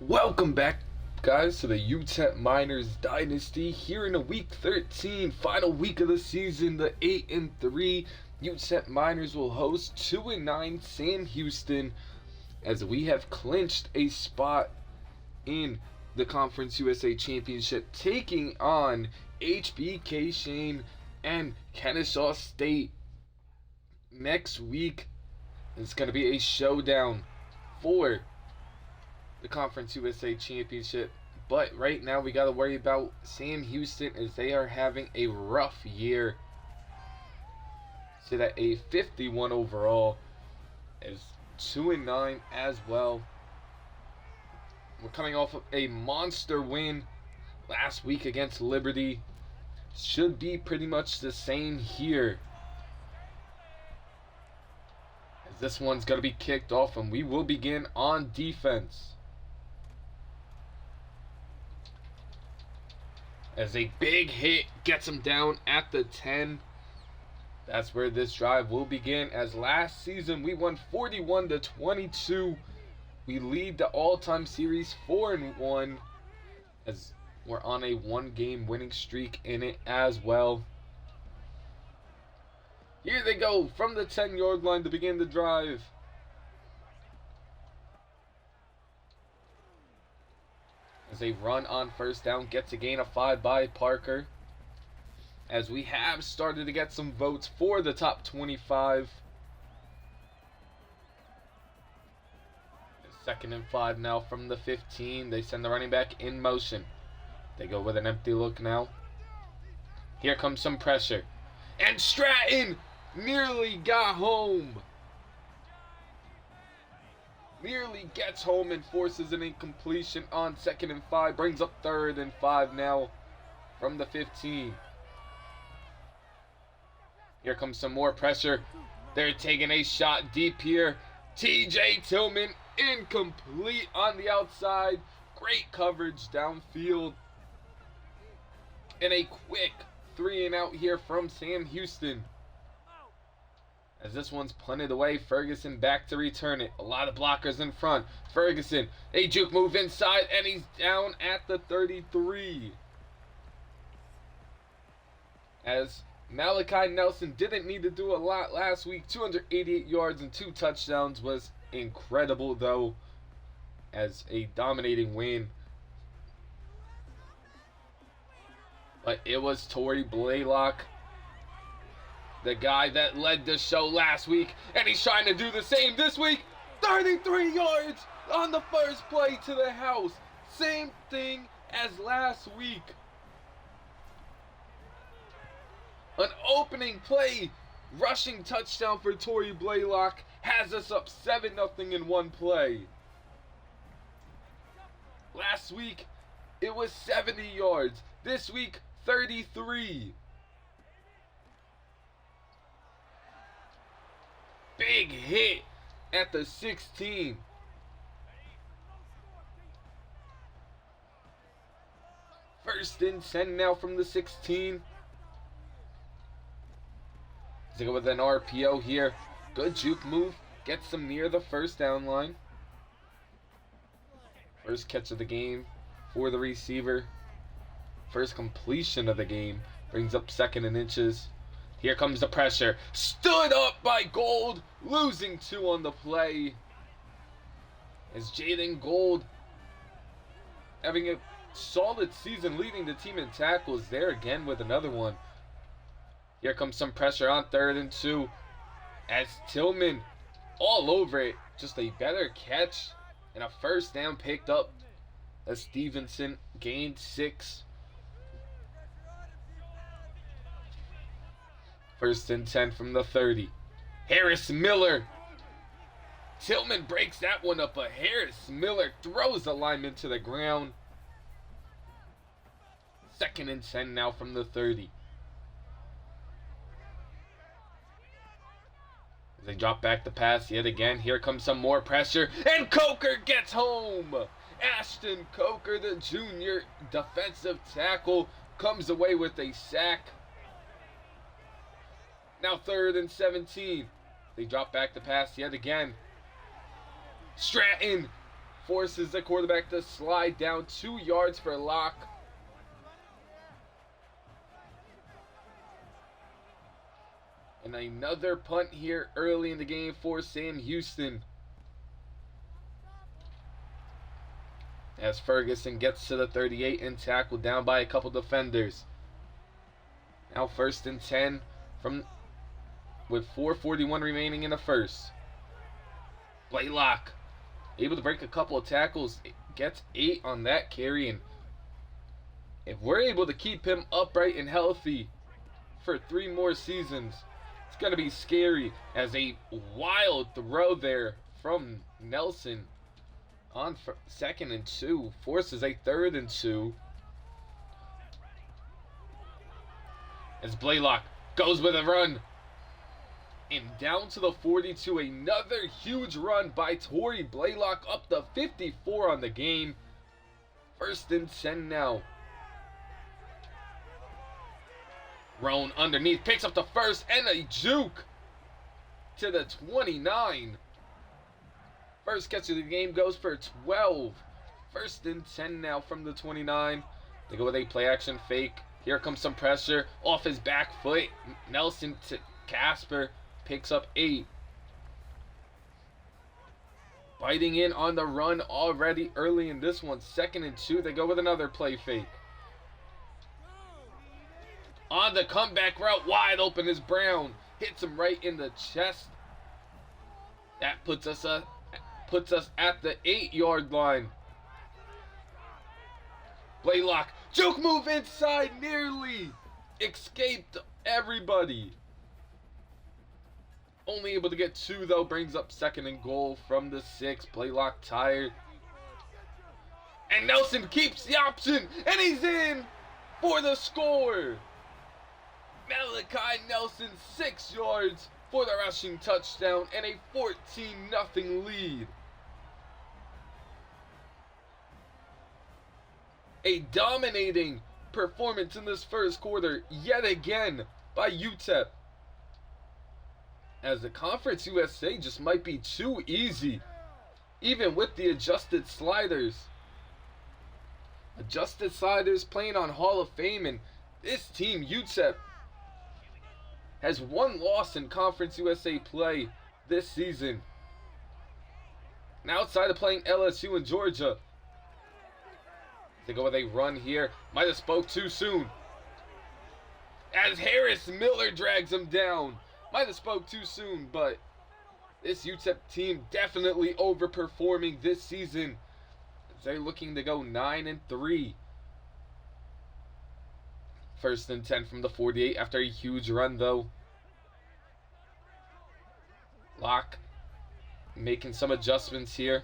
Welcome back, guys, to the Utep Miners Dynasty. Here in a Week 13, final week of the season, the 8-3 Utep Miners will host 2-9 Sam Houston as we have clinched a spot in the Conference USA Championship, taking on HBK Shane and Kennesaw State. Next week is going to be a showdown for the Conference USA Championship, but right now we got to worry about Sam Houston as they are having a rough year. Sit at a 51 overall, as 2-9 as well. We're coming off of a monster win last week against Liberty. Should be pretty much the same here, as this one's going to be kicked off and we will begin on defense. As a big hit gets him down at the 10. That's where this drive will begin, as last season we won 41-22. We lead the all-time series 4-1, as we're on a one-game winning streak in it as well. Here they go from the 10-yard line to begin the drive. As they run on first down, gets a gain of 5 by Parker. As we have started to get some votes for the top 25. 2nd and 5 now from the 15. They send the running back in motion. They go with an empty look now. Here comes some pressure. And Stratton nearly got home. Nearly gets home and forces an incompletion on 2nd and 5. Brings up 3rd and 5 now from the 15. Here comes some more pressure. They're taking a shot deep here. TJ Tillman incomplete on the outside. Great coverage downfield. And a quick 3-and-out here from Sam Houston. As this one's punted away, Ferguson back to return it. A lot of blockers in front. Ferguson, a juke move inside, and he's down at the 33. As Malachi Nelson didn't need to do a lot last week. 288 yards and 2 touchdowns was incredible, though, as a dominating win. But it was Torrey Blaylock, the guy that led the show last week, and he's trying to do the same this week. 33 yards on the first play to the house. Same thing as last week. An opening play, rushing touchdown for Torrey Blaylock has us up 7-0 in one play. Last week, it was 70 yards. This week, 33. Big hit at the 16. First and 10 now from the 16. They go with an RPO here. Good juke move. Gets them near the first down line. First catch of the game for the receiver. First completion of the game. Brings up 2nd and inches. Here comes the pressure. Stood up by Gold. Losing 2 on the play. As Jaden Gold having a solid season, leading the team in tackles. There again with another one. Here comes some pressure on 3rd and 2. As Tillman all over it. Just a better catch. And a first down picked up. As Stevenson gained 6. 1st and 10 from the 30. Harris Miller. Tillman breaks that one up, but Harris Miller throws the lineman to the ground. 2nd and 10 now from the 30. As they drop back the pass yet again. Here comes some more pressure. And Coker gets home. Ashton Coker, the junior defensive tackle, comes away with a sack. Now 3rd and 17. They drop back the pass yet again. Stratton forces the quarterback to slide down 2 yards for Locke. And another punt here early in the game for Sam Houston, as Ferguson gets to the 38 and tackled down by a couple defenders. Now 1st and 10 with 4:41 remaining in the first. Blaylock able to break a couple of tackles, gets 8 on that carry, and if we're able to keep him upright and healthy for 3 more seasons, it's going to be scary, as a wild throw there from Nelson on 2nd and 2 forces a 3rd and 2. As Blaylock goes with a run. And down to the 42, another huge run by Torrey Blaylock up the 54 on the game. 1st and 10 now. Roan underneath, picks up the first, and a juke to the 29. First catch of the game goes for 12. 1st and 10 now from the 29. They go with a play action fake. Here comes some pressure off his back foot. Nelson to Casper, picks up 8. Biting in on the run already early in this one. 2nd and 2. They go with another play fake. On the comeback route, wide open is Brown. Hits him right in the chest. That puts us at the 8-yard line. Blaylock, juke move inside, nearly escaped everybody. Only able to get 2 though, brings up 2nd and goal from the 6. Blaylock tired. And Nelson keeps the option, and he's in for the score. Malachi Nelson, 6 yards for the rushing touchdown and a 14-0 lead. A dominating performance in this first quarter yet again by Utep, as the Conference USA just might be too easy, even with the adjusted sliders. Adjusted sliders playing on Hall of Fame, and this team, Utep, has 1 loss in Conference USA play this season. And outside of playing LSU and Georgia, they go with a run here. Might have spoke too soon, as Harris Miller drags him down. Might have spoke too soon, but this Utep team definitely overperforming this season, as they're looking to go 9-3. 1st and 10 from the 48 after a huge run though. Locke making some adjustments here.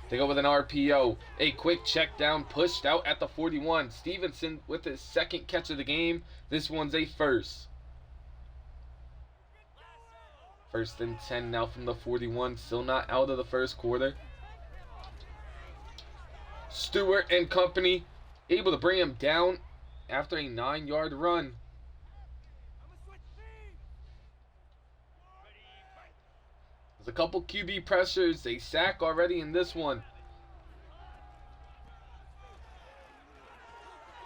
They go with an RPO. A quick check down, pushed out at the 41. Stevenson with his 2nd catch of the game. This one's a first. 1st and 10 now from the 41. Still not out of the first quarter. Stewart and company able to bring him down after a 9-yard run. There's a couple QB pressures. A sack already in this one.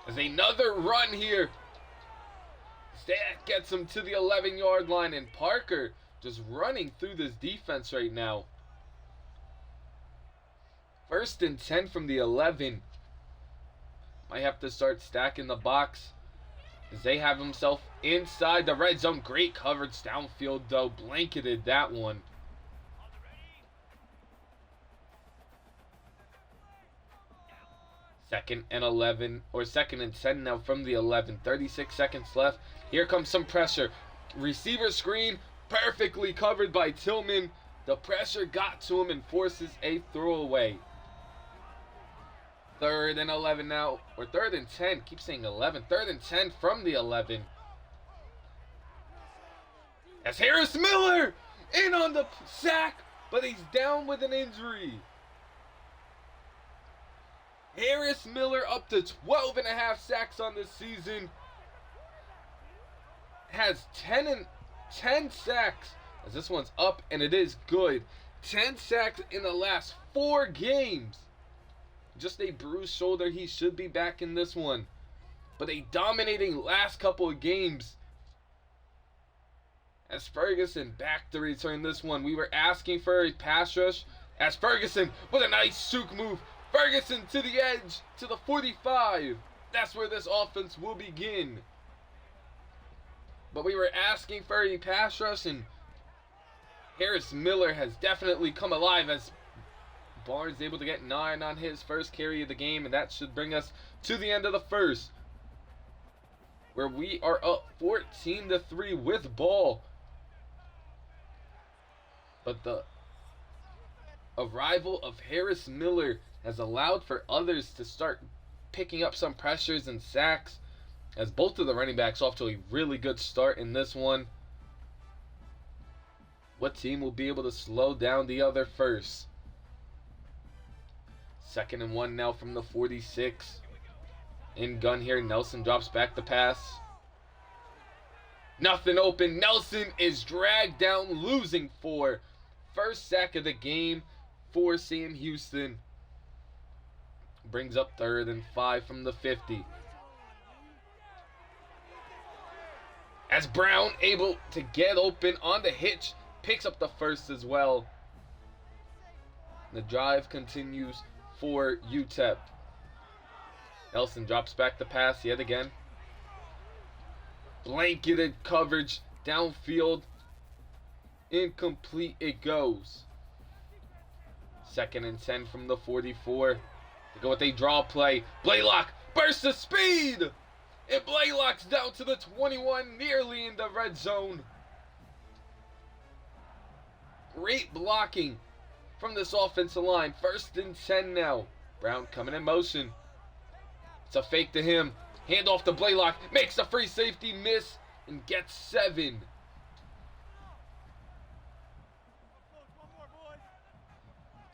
There's another run here. That gets him to the 11-yard line, and Parker just running through this defense right now. 1st and 10 from the 11. Might have to start stacking the box, as they have himself inside the red zone. Great coverage downfield though. Blanketed that one. Second and 11, or 2nd and 10 now from the 11. 36 seconds left. Here comes some pressure. Receiver screen perfectly covered by Tillman. The pressure got to him and forces a throwaway. 3rd and 11 now, or 3rd and 10. Keep saying 11. 3rd and 10 from the 11. As Harris Miller in on the sack, but he's down with an injury. Harris Miller up to 12.5 sacks on this season. Has 10 sacks, as this one's up, and it is good. 10 sacks in the last 4 games. Just a bruised shoulder. He should be back in this one. But a dominating last couple of games. As Ferguson back to return this one. We were asking for a pass rush. As Ferguson with a nice souk move. Ferguson to the edge, to the 45. That's where this offense will begin. But we were asking for a pass rush, and Harris Miller has definitely come alive as Barnes able to get 9 on his first carry of the game, and that should bring us to the end of the first, where we are up 14-3 with ball. But the arrival of Harris Miller has allowed for others to start picking up some pressures and sacks, as both of the running backs off to a really good start in this one. What team will be able to slow down the other first? 2nd and 1 now from the 46. In gun here, Nelson drops back the pass. Nothing open. Nelson is dragged down, losing 4. First sack of the game for Sam Houston. Brings up 3rd and 5 from the 50. As Brown able to get open on the hitch, picks up the first as well. The drive continues for Utep. Nelson drops back the pass yet again. Blanketed coverage downfield. Incomplete it goes. 2nd and 10 from the 44. They go with a draw play. Blaylock bursts of speed. And Blaylock's down to the 21, nearly in the red zone. Great blocking from this offensive line. 1st and 10 now. Brown coming in motion. It's a fake to him. Hand off to Blaylock. Makes the free safety miss and gets 7.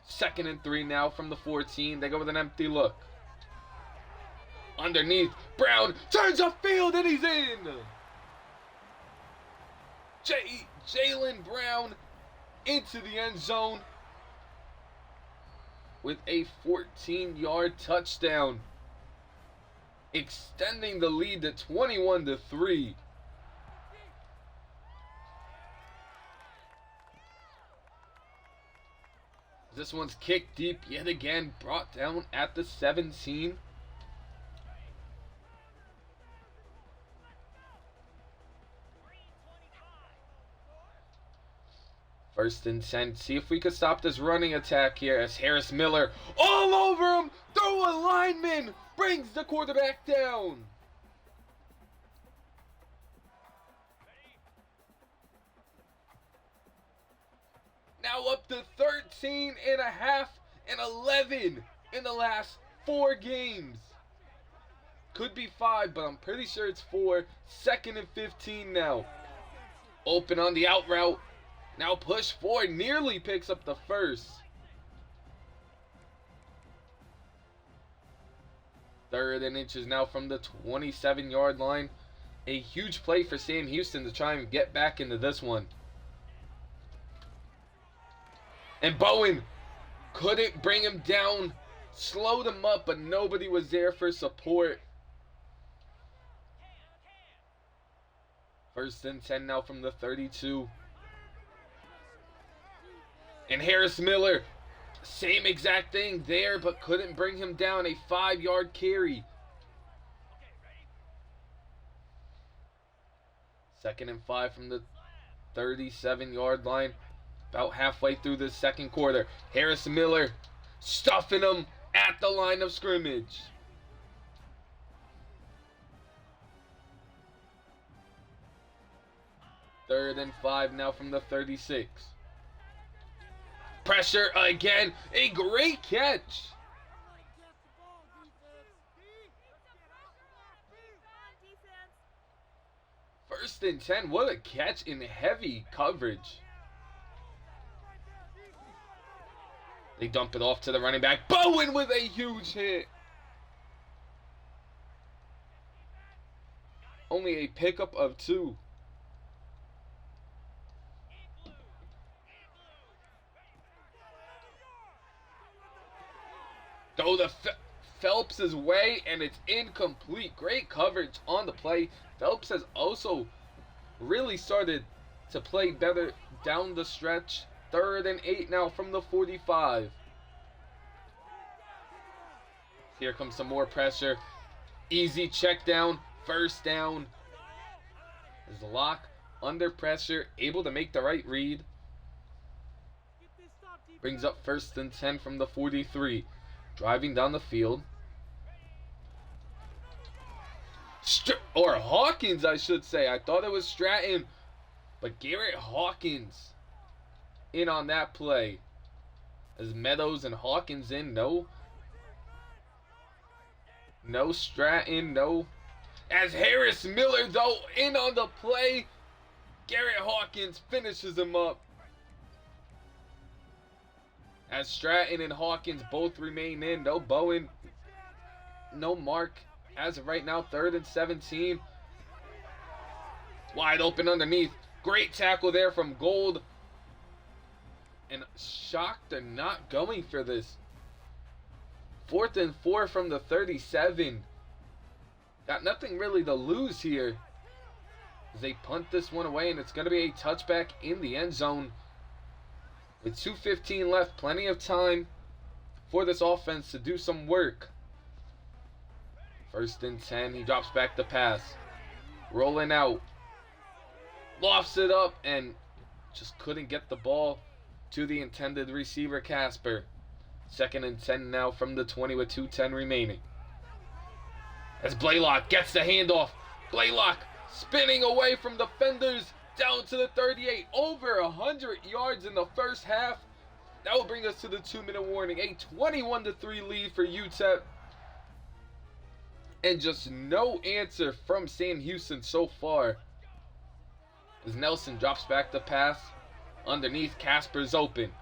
Second and 3 now from the 14. They go with an empty look. Underneath, Brown turns the field and he's in. Jalen Brown into the end zone with a 14-yard touchdown, extending the lead to 21-3. This one's kicked deep yet again, brought down at the 17. First and 10. See if we could stop this running attack here as Harris Miller all over him through a lineman brings the quarterback down. Now up to 13 and a half and 11 in the last 4 games. Could be 5, but I'm pretty sure it's 4. 2nd and 15 now. Open on the out route. Now push forward, nearly picks up the first. 3rd and inches now from the 27-yard line. A huge play for Sam Houston to try and get back into this one. And Bowen couldn't bring him down. Slowed him up, but nobody was there for support. 1st and 10 now from the 32. And Harris Miller, same exact thing there, but couldn't bring him down. A 5-yard carry. 2nd and 5 from the 37-yard line. About halfway through the second quarter. Harris Miller stuffing him at the line of scrimmage. Third and 5 now from the 36. Pressure again. A great catch. First and 10. What a catch in heavy coverage. They dump it off to the running back. Bowen with a huge hit. Only a pickup of 2. Go the Phelps' way, and it's incomplete. Great coverage on the play. Phelps has also really started to play better down the stretch. 3rd and 8 now from the 45. Here comes some more pressure. Easy check down. 1st down. Is Locke under pressure, able to make the right read. Brings up 1st and 10 from the 43. Driving down the field. Or Hawkins, I should say. I thought it was Stratton. But Garrett Hawkins in on that play. As Meadows and Hawkins in. No Stratton. No. As Harris Miller, though, in on the play. Garrett Hawkins finishes him up. As Stratton and Hawkins both remain in. No Bowen. No Mark. As of right now, 3rd and 17. Wide open underneath. Great tackle there from Gold. And shocked they're not going for this. 4th and 4 from the 37. Got nothing really to lose here. As they punt this one away, and it's going to be a touchback in the end zone. With 2:15 left, plenty of time for this offense to do some work. 1st and 10, he drops back the pass. Rolling out. Lofts it up and just couldn't get the ball to the intended receiver, Casper. 2nd and 10 now from the 20 with 2:10 remaining. As Blaylock gets the handoff. Blaylock spinning away from defenders down to the 38. Over 100 yards in the first half. That will bring us to the 2-minute warning. A 21-3 lead for Utep. And just no answer from Sam Houston so far. As Nelson drops back the pass. Underneath, Casper's open.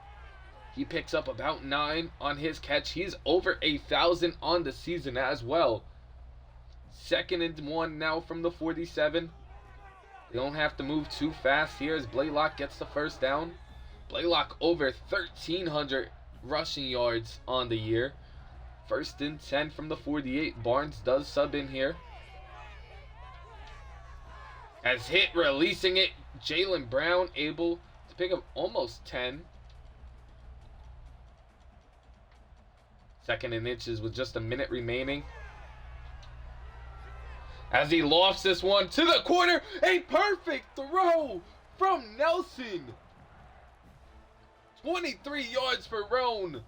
He picks up about 9 on his catch. He's over 1,000 on the season as well. 2nd and 1 now from the 47. They don't have to move too fast here as Blaylock gets the 1st down. Blaylock over 1,300 rushing yards on the year. 1st and 10 from the 48. Barnes does sub in here. As hit, releasing it. Jalen Brown able to pick up almost 10. 2nd and inches with just a minute remaining. As he lofts this one to the corner. A perfect throw from Nelson. 23 yards for Roan.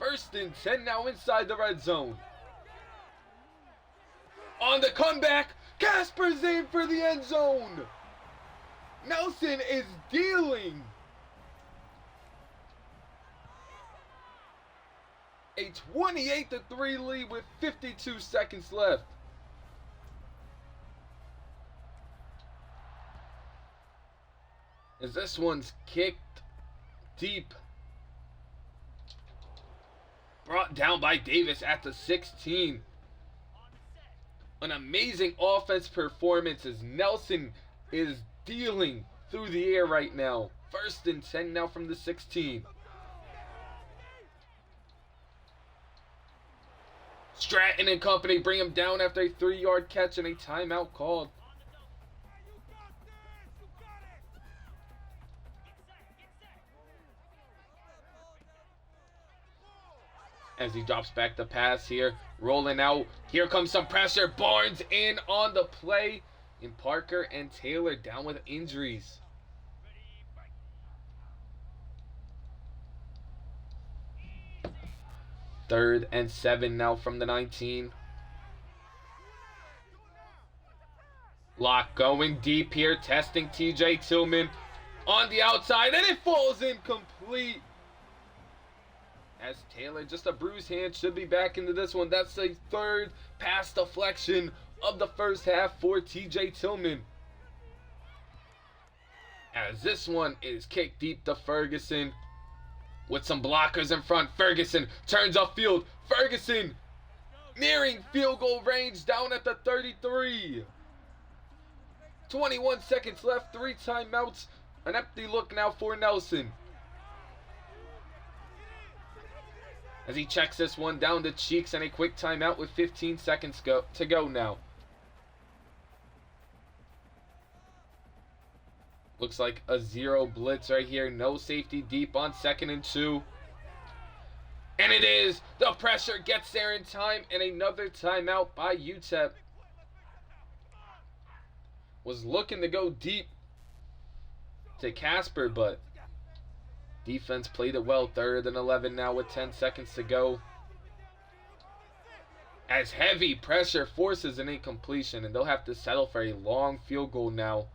1st and 10 now inside the red zone. On the comeback, Casper's in for the end zone. Nelson is dealing. A 28-3 lead with 52 seconds left. As this one's kicked deep. Brought down by Davis at the 16. An amazing offense performance as Nelson is dealing through the air right now. 1st and 10 now from the 16. Stratton and company bring him down after a 3-yard catch and a timeout called. As he drops back the pass here, rolling out. Here comes some pressure. Barnes in on the play. And Parker and Taylor down with injuries. Third and 7 now from the 19. Locke going deep here, testing TJ Tillman on the outside, and it falls incomplete. As Taylor, just a bruised hand, should be back into this one. That's a 3rd pass deflection of the first half for TJ Tillman. As this one is kicked deep to Ferguson. With some blockers in front, Ferguson turns upfield. Ferguson nearing field goal range down at the 33. 21 seconds left, 3 timeouts. An empty look now for Nelson. As he checks this one down to Cheeks, and a quick timeout with 15 seconds to go now. Looks like a zero blitz right here. No safety deep on 2nd and 2. And it is. The pressure gets there in time, and another timeout by Utep. Was looking to go deep to Casper, but defense played it well. 3rd and 11 now with 10 seconds to go. As heavy pressure forces an incompletion, and they'll have to settle for a long field goal now.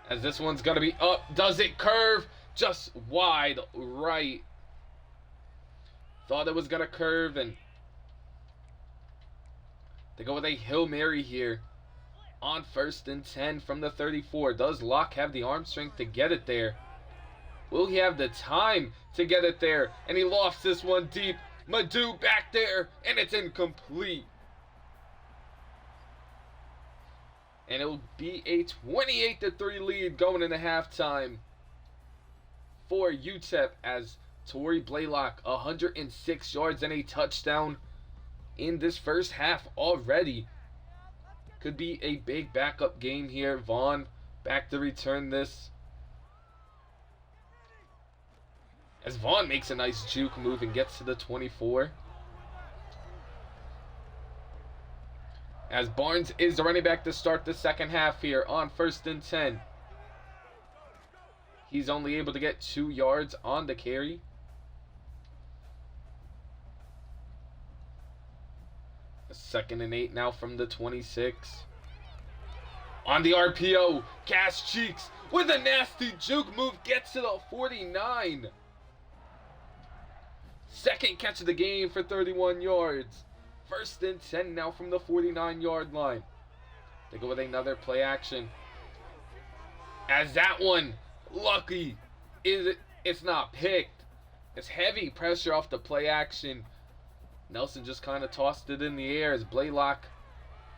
As this one's going to be up. Does it curve? Just wide right. Thought it was going to curve, and they go with a Hail Mary here on 1st and 10 from the 34. Does Locke have the arm strength to get it there? Will he have the time to get it there? And he lofts this one deep. Madu back there, and it's incomplete. And it will be a 28-3 lead going into halftime for Utep, as Torrey Blaylock, 106 yards and a touchdown in this first half already. Could be a big backup game here. Vaughn back to return this. As Vaughn makes a nice juke move and gets to the 24. As Barnes is the running back to start the second half here on 1st and 10. He's only able to get 2 yards on the carry. A 2nd and 8 now from the 26. On the RPO, Cash Cheeks with a nasty juke move gets to the 49. Second catch of the game for 31 yards. 1st and 10 now from the 49-yard line. They go with another play action. As that one, lucky, it's not picked. It's heavy pressure off the play action. Nelson just kind of tossed it in the air as Blaylock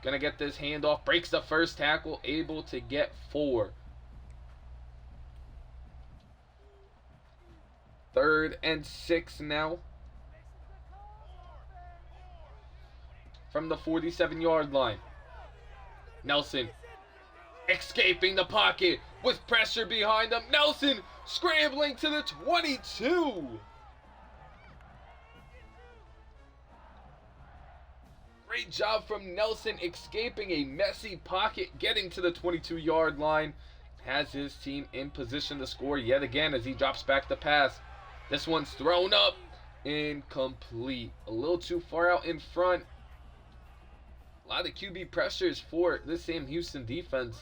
gonna get this handoff. Breaks the first tackle, able to get 4. 3rd and 6 now. From the 47-yard line. Nelson escaping the pocket with pressure behind him. Nelson scrambling to the 22. Great job from Nelson escaping a messy pocket, getting to the 22-yard line. Has his team in position to score yet again as he drops back the pass. This one's thrown up. Incomplete. A little too far out in front. A lot of QB pressures for this Sam Houston defense.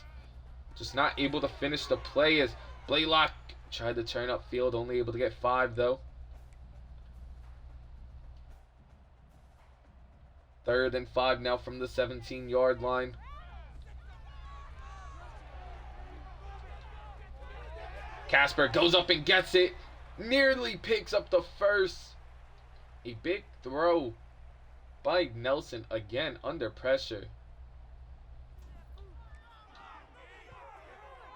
Just not able to finish the play as Blaylock tried to turn upfield. Only able to get 5 though. 3rd and 5 now from the 17-yard line. Casper goes up and gets it. Nearly picks up the first. A big throw by Nelson, again under pressure.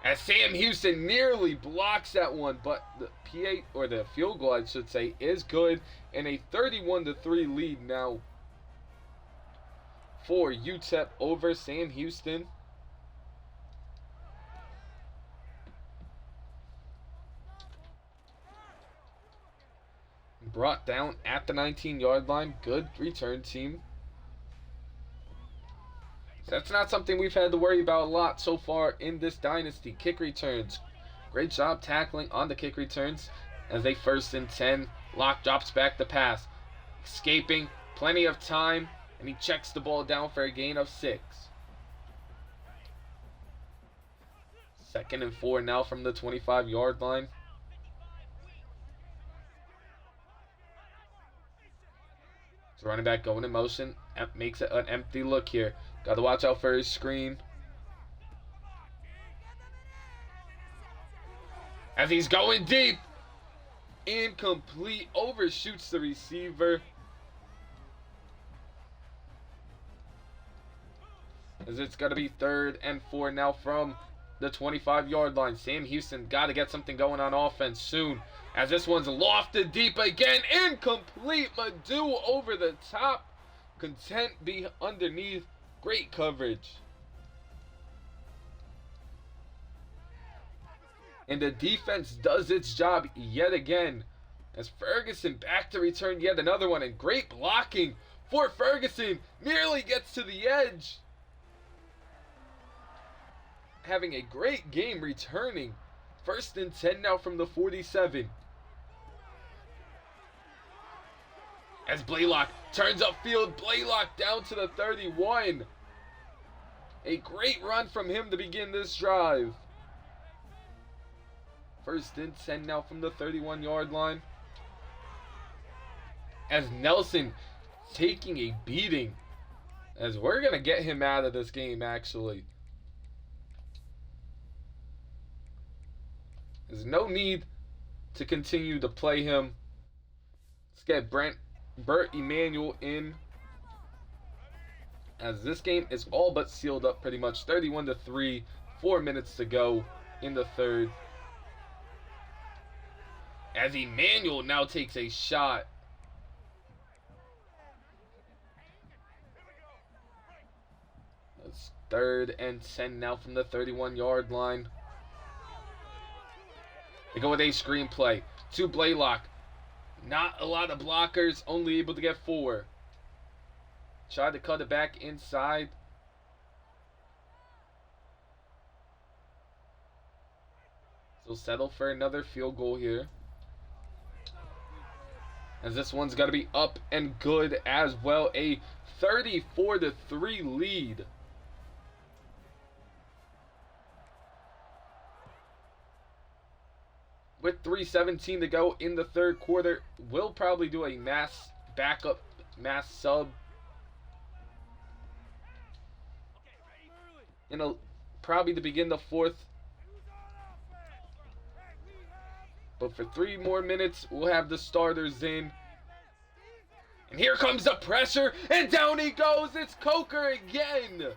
As Sam Houston nearly blocks that one, but the PA, or the field goal I should say, is good, and a 31-3 lead now for Utep over Sam Houston. Brought down at the 19-yard line. Good return team. So that's not something we've had to worry about a lot so far in this dynasty. Kick returns. Great job tackling on the kick returns as they 1st and 10. Locke drops back the pass. Escaping. Plenty of time. And he checks the ball down for a gain of 6. 2nd and 4 now from the 25-yard line. So running back going in motion. Makes it an empty look here. Got to watch out for his screen. As he's going deep. Incomplete. Overshoots the receiver. As it's going to be 3rd and 4 now from the 25-yard line. Sam Houston got to get something going on offense soon. As this one's lofted deep again. Incomplete. Madu over the top. Content be underneath. Great coverage. And the defense does its job yet again. As Ferguson back to return yet another one. And great blocking for Ferguson. Nearly gets to the edge. Having a great game returning. 1st and 10 now from the 47. As Blaylock turns upfield. Blaylock down to the 31. A great run from him to begin this drive. 1st and 10 now from the 31-yard line. As Nelson taking a beating. As we're going to get him out of this game, actually. There's no need to continue to play him. Let's get Bert Emanuel in. As this game is all but sealed up pretty much. 31-3. 4 minutes to go in the 3rd. As Emanuel now takes a shot. It's 3rd and 10 now from the 31-yard line. They go with a screen play to Blaylock. Not a lot of blockers, only able to get 4. Tried to cut it back inside. So settle for another field goal here. As this one's got to be up and good as well. A 34-3 lead. With 3:17 to go in the 3rd quarter, we'll probably do a mass backup, mass sub. Probably to begin the 4th. But for 3 more minutes, we'll have the starters in. And here comes the pressure, and down he goes. It's Coker again.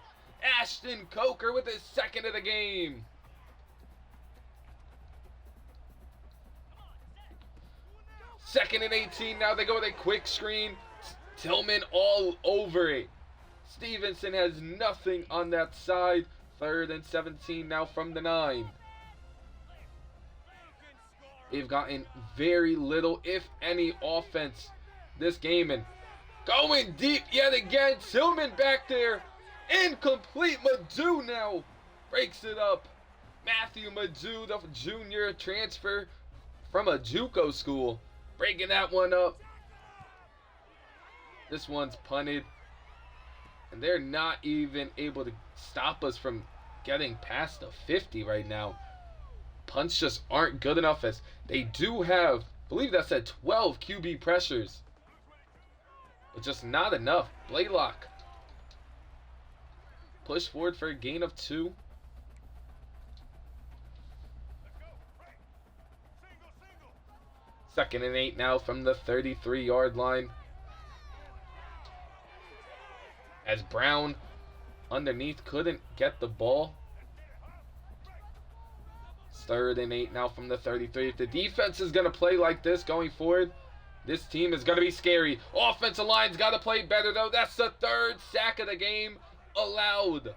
Ashton Coker with his 2nd of the game. Second and 18. Now they go with a quick screen. Tillman all over it. Stevenson has nothing on that side. 3rd and 17 now from the 9. They've gotten very little, if any, offense this game. And going deep yet again. Tillman back there. Incomplete. Madu now breaks it up. Matthew Madu, the junior transfer from a JUCO school. Breaking that one up. This one's punted. And they're not even able to stop us from getting past the 50 right now. Punts just aren't good enough, as they do have, I believe that's at 12 QB pressures. But just not enough. Blaylock. Push forward for a gain of 2. Second and 8 now from the 33-yard line. As Brown underneath couldn't get the ball. It's 3rd and 8 now from the 33. If the defense is going to play like this going forward, this team is going to be scary. Offensive line's got to play better, though. That's the 3rd sack of the game allowed.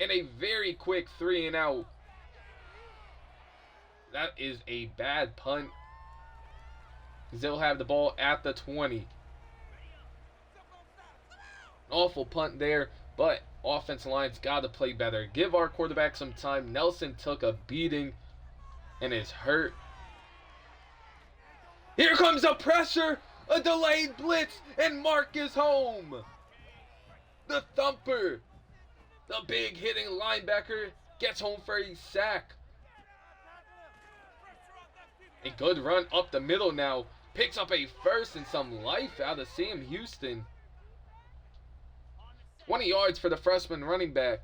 And a very quick 3 and out. That is a bad punt. They'll have the ball at the 20. An awful punt there, but offensive line's got to play better. Give our quarterback some time. Nelson took a beating and is hurt. Here comes a pressure, a delayed blitz, and Mark is home. The thumper, the big hitting linebacker, gets home for a sack. A good run up the middle now. Picks up a 1st and some life out of Sam Houston. 20 yards for the freshman running back.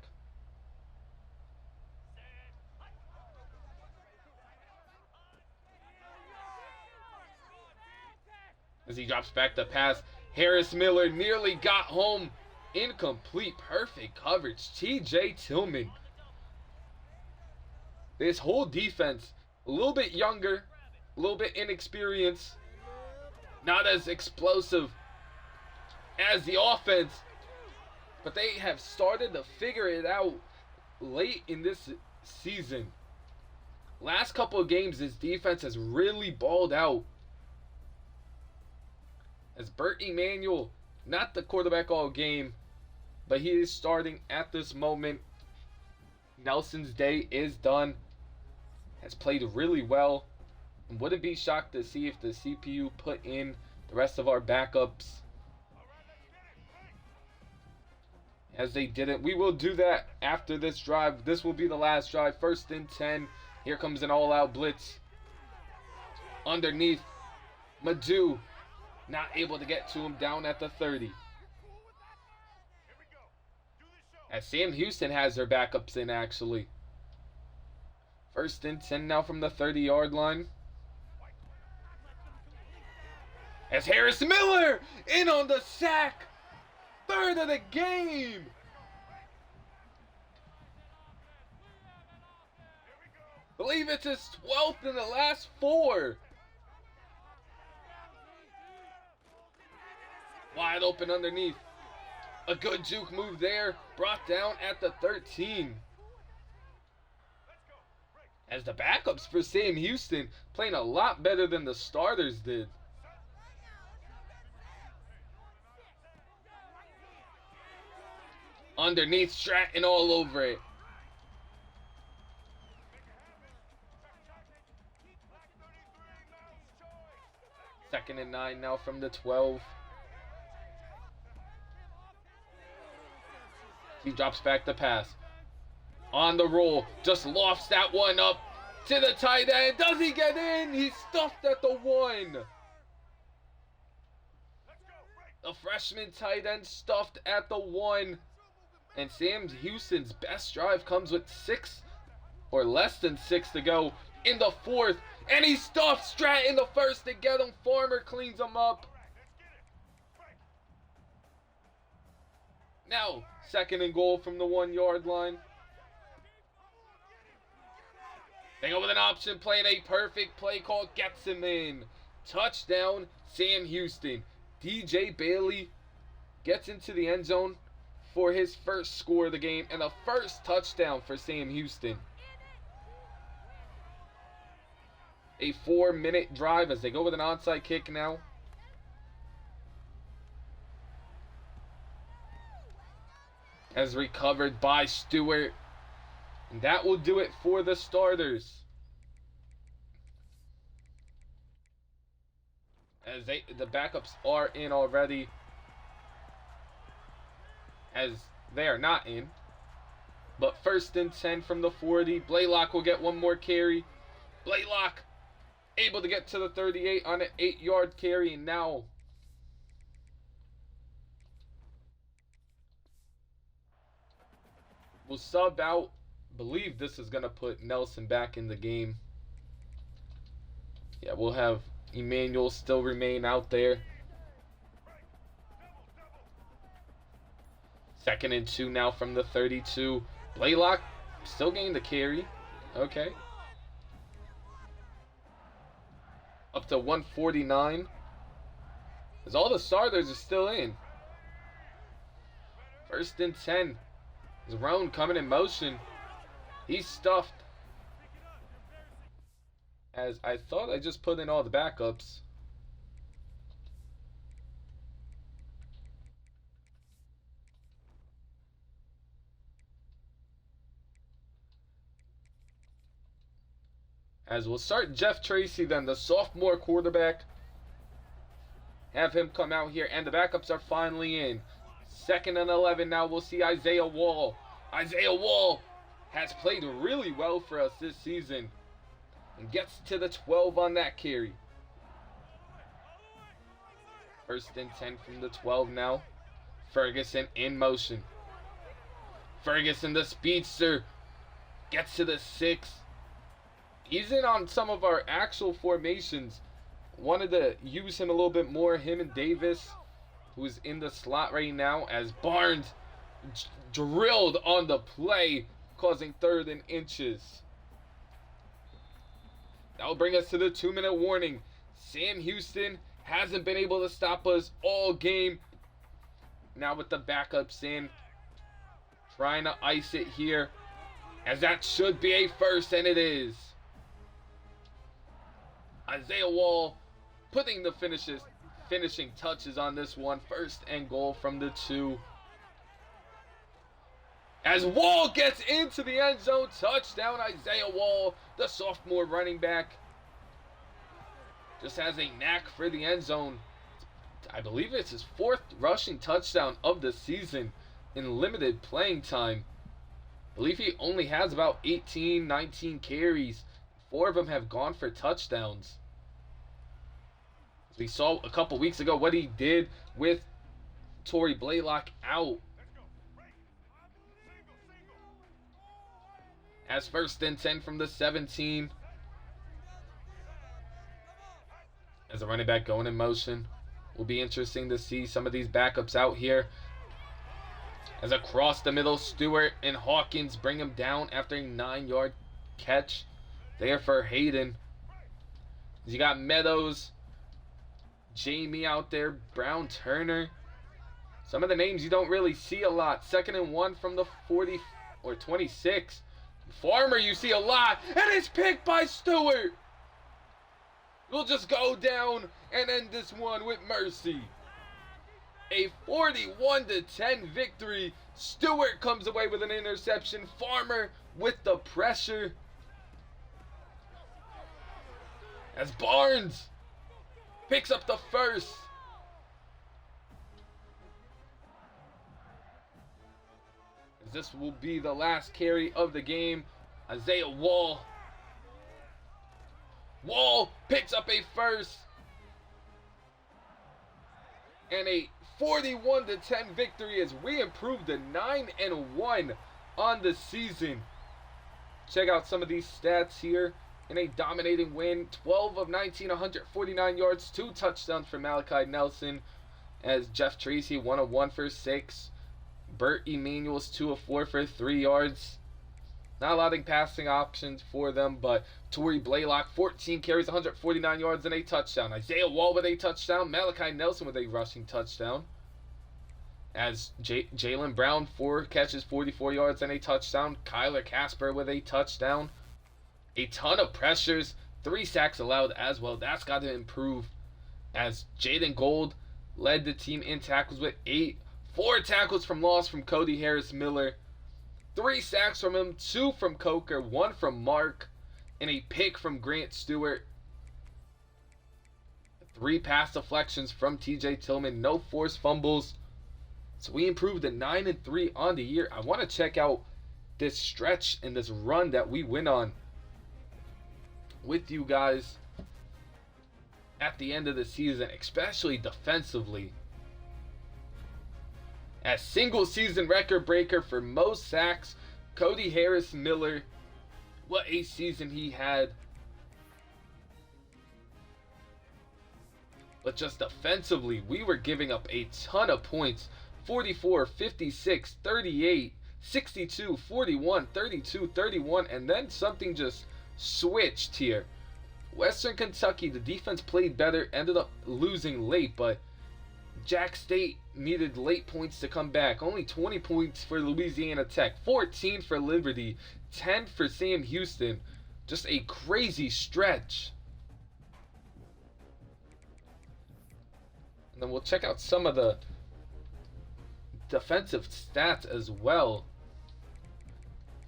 As he drops back the pass, Harris Miller nearly got home. Incomplete, perfect coverage. TJ Tillman. This whole defense, a little bit younger, a little bit inexperienced, not as explosive as the offense, but they have started to figure it out late in this season. Last couple of games, this defense has really balled out. As Bert Emanuel, not the quarterback all game, but he is starting at this moment. Nelson's day is done. Has played really well. And wouldn't be shocked to see if the CPU put in the rest of our backups. As they didn't. We will do that after this drive. This will be the last drive. 1st and 10. Here comes an all-out blitz. Underneath. Madu. Not able to get to him, down at the 30. As Sam Houston has their backups in, actually. 1st and 10 now from the 30-yard line. As Harris Miller in on the sack. 3rd of the game. Believe it's his 12th in the last 4. Wide open underneath. A good juke move there. Brought down at the 13. As the backups for Sam Houston playing a lot better than the starters did. Underneath, Stratton all over it. Second and 9 now from the 12. He drops back the pass. On the roll. Just lofts that one up to the tight end. Does he get in? He's stuffed at the 1. The freshman tight end stuffed at the 1. And Sam Houston's best drive comes with 6 or less than 6 to go in the 4th. And he stuffed Stratton in the 1st to get him. Farmer cleans him up. Now, 2nd and goal from the 1-yard line. They go with an option play, and a perfect play call gets him in. Touchdown, Sam Houston. DJ Bailey gets into the end zone for his first score of the game and the first touchdown for Sam Houston. A 4-minute drive as they go with an onside kick now. As recovered by Stewart. And that will do it for the starters. As the backups are in already. As they are not in. But 1st and 10 from the 40. Blaylock will get one more carry. Blaylock able to get to the 38 on an 8-yard carry. And now we'll sub out. Believe this is going to put Nelson back in the game. Yeah, we'll have Emmanuel still remain out there. 2nd and 2 now from the 32. Blaylock still getting the carry. Okay. Up to 149. As all the starters are still in. 1st and 10. Zerone coming in motion. He's stuffed. As I thought I just put in all the backups. As we'll start Jeff Tracy then, the sophomore quarterback. Have him come out here, and the backups are finally in. 2nd and 11 now. We'll see Isaiah Wall. Isaiah Wall has played really well for us this season. And gets to the 12 on that carry. 1st and 10 from the 12 now. Ferguson in motion. Ferguson, the speedster, gets to the 6. He's in on some of our actual formations. Wanted to use him a little bit more, him and Davis. who's in the slot right now, as Barnes drilled on the play, causing 3rd and inches. That will bring us to the 2-minute warning. Sam Houston hasn't been able to stop us all game. Now with the backups in, trying to ice it here, as that should be a first, and it is. Isaiah Wall putting the finishing touches on this one. 1st and goal from the 2. As Wall gets into the end zone, touchdown Isaiah Wall, the sophomore running back. Just has a knack for the end zone. I believe it's his 4th rushing touchdown of the season in limited playing time. I believe he only has about 18, 19 carries. 4 of them have gone for touchdowns. We saw a couple weeks ago what he did with Torrey Blaylock out. As 1st and 10 from the 17. As a running back going in motion. Will be interesting to see some of these backups out here. As across the middle, Stewart and Hawkins bring him down after a 9-yard catch. There for Hayden. You got Meadows, Jamie out there, Brown, Turner. Some of the names you don't really see a lot. 2nd and 1 from the 40 or 26. Farmer you see a lot, and it's picked by Stewart. We'll just go down and end this one with mercy. A 41-10 victory. Stewart comes away with an interception. Farmer with the pressure. As Barnes picks up the 1st. As this will be the last carry of the game. Isaiah Wall. Wall picks up a 1st. And a 41-10 victory as we improve to 9-1 on the season. Check out some of these stats here. In a dominating win, 12 of 19, 149 yards, 2 touchdowns for Malachi Nelson. As Jeff Tracy, 1 of 1 for 6. Bert Emanuel's 2 of 4 for 3 yards. Not a lot of passing options for them, but Torrey Blaylock, 14 carries, 149 yards, and a touchdown. Isaiah Wall with a touchdown. Malachi Nelson with a rushing touchdown. As Jalen Brown, 4 catches, 44 yards, and a touchdown. Kyler Casper with a touchdown. A ton of pressures, 3 sacks allowed as well. That's got to improve. As Jaden Gold led the team in tackles with 8. 4 tackles from loss from Cody Harris-Miller. 3 sacks from him, 2 from Coker, 1 from Mark, and a pick from Grant Stewart. 3 pass deflections from TJ Tillman, no forced fumbles. So we improved to 9-3 on the year. I want to check out this stretch and this run that we went on with you guys at the end of the season, especially defensively. As single season record breaker for most sacks, Cody Harris-Miller. What a season he had. But just defensively, we were giving up a ton of points. 44, 56, 38, 62, 41, 32, 31, and then something just switched here. Western Kentucky, the defense played better, ended up losing late, but Jack State needed late points to come back. Only 20 points for Louisiana Tech, 14 for Liberty, 10 for Sam Houston. Just a crazy stretch. And then we'll check out some of the defensive stats as well.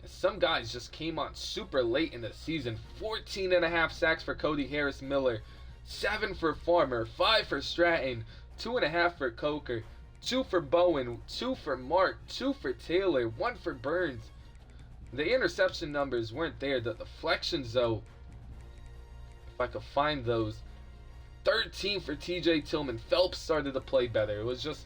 Some guys just came on super late in the season. 14.5 sacks for Cody Harris-Miller, 7 for Farmer, 5 for Stratton, 2.5 for Coker, 2 for Bowen, 2 for Mark, 2 for Taylor, 1 for Burns. The interception numbers weren't there. The deflections, though, if I could find those, 13 for TJ Tillman. Phelps started to play better. It was just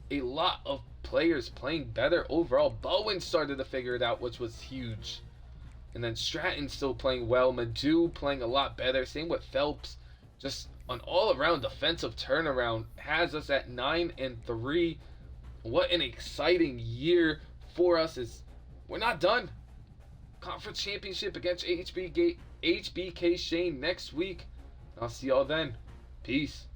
a lot of players playing better overall. Bowen started to figure it out, which was huge. And then Stratton still playing well. Madu playing a lot better. Same with Phelps. Just an all-around defensive turnaround has us at 9-3. What an exciting year for us. Is we're not done. Conference championship against HBK Shane next week. I'll see y'all then. Peace.